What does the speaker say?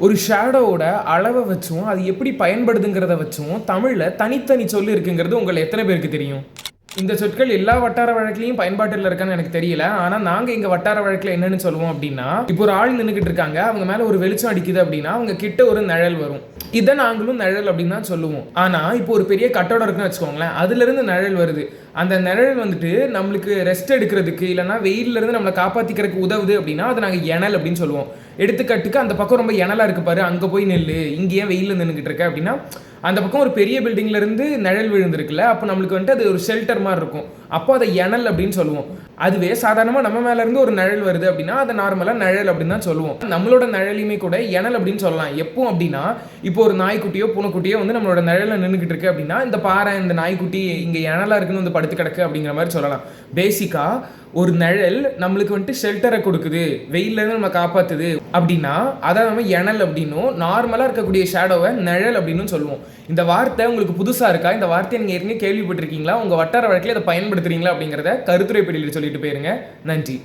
ஒரு ஷேடோவோட அளவை வச்சும் அது எப்படி பயன்படுதுங்கிறத வச்சும் தமிழில் தனித்தனி சொல் இருக்குங்கிறது உங்களை எத்தனை பேருக்கு தெரியும்? இந்த சொற்கள் எல்லா வட்டார வழக்கிலையும் பயன்பாட்டில் இருக்கான்னு எனக்கு தெரியல. ஆனால் நாங்கள் எங்கள் வட்டார வழக்கில் என்னென்னு சொல்லுவோம் அப்படின்னா, இப்போ ஒரு ஆள் நின்றுக்கிட்டு இருக்காங்க, அவங்க மேலே ஒரு வெளிச்சம் அடிக்குது அப்படின்னா அவங்க கிட்ட ஒரு நிழல் வரும். இதை நாங்களும் நிழல் அப்படின்னு தான் சொல்லுவோம். ஆனால் இப்போ ஒரு பெரிய கட்டடம் இருக்குன்னு வச்சுக்கோங்களேன், அதுலேருந்து நிழல் வருது. அந்த நிழல் வந்துட்டு நம்மளுக்கு ரெஸ்ட் எடுக்கிறதுக்கு இல்லைனா வெயிலிருந்து நம்மளை காப்பாற்றிக்கிறதுக்கு உதவுது அப்படின்னா அதை நாங்கள் எனல் அப்படின்னு சொல்லுவோம். எடுத்துக்காட்டுக்கு அந்த பக்கம் ரொம்ப எனலாக இருக்கு பாரு, அங்கே போய் நெல்லு, இங்கே ஏன் வெயிலில் நின்றுக்கிட்டு இருக்க அப்படின்னா அந்த பக்கம் ஒரு பெரிய பில்டிங்லேருந்து நிழல் விழுந்திருக்குல்ல, அப்போ நம்மளுக்கு வந்துட்டு அது ஒரு ஷெல்டர் மாதிரி இருக்கும். அப்போ அதை எனல் அப்படின்னு சொல்லுவோம். அதுவே சாதாரணமாக நம்ம மேலேருந்து ஒரு நிழல் வருது அப்படின்னா அதை நார்மலாக நிழல் அப்படின்னு தான் சொல்லுவோம். நம்மளோட நிழலையுமே கூட எனல் அப்படின்னு சொல்லலாம். எப்போ அப்படின்னா இப்போ ஒரு நாய்க்குட்டியோ பூனைக்குட்டியோ வந்து நம்மளோட நிழலில் நின்றுக்கிட்டு இருக்கு அப்படின்னா இந்த பாறை இந்த நாய்க்குட்டி இங்கே எனலாக இருக்குன்னு வந்து படுத்து கிடக்கு அப்படிங்கிற மாதிரி சொல்லலாம். பேசிக்காக ஒரு நிழல் நம்மளுக்கு வந்துட்டு ஷெல்டரை கொடுக்குது, வெயிலேருந்து நம்ம காப்பாற்றுது அப்படின்னா அதை நம்ம எனல் அப்படின்னும், நார்மலாக இருக்கக்கூடிய ஷேடோவை நிழல் அப்படின்னு சொல்லுவோம். இந்த வார்த்தை உங்களுக்கு புதுசாக இருக்கா? இந்த வார்த்தையை நீங்கள் ஏற்கனவே கேள்விப்பட்டிருக்கீங்களா? உங்கள் வட்டார வழக்கில் அதை பயன்படுத்துறீங்களா அப்படிங்கிறத கருத்துரை பெட்டியில் சொல்லிட்டு போயிருங்க. நன்றி.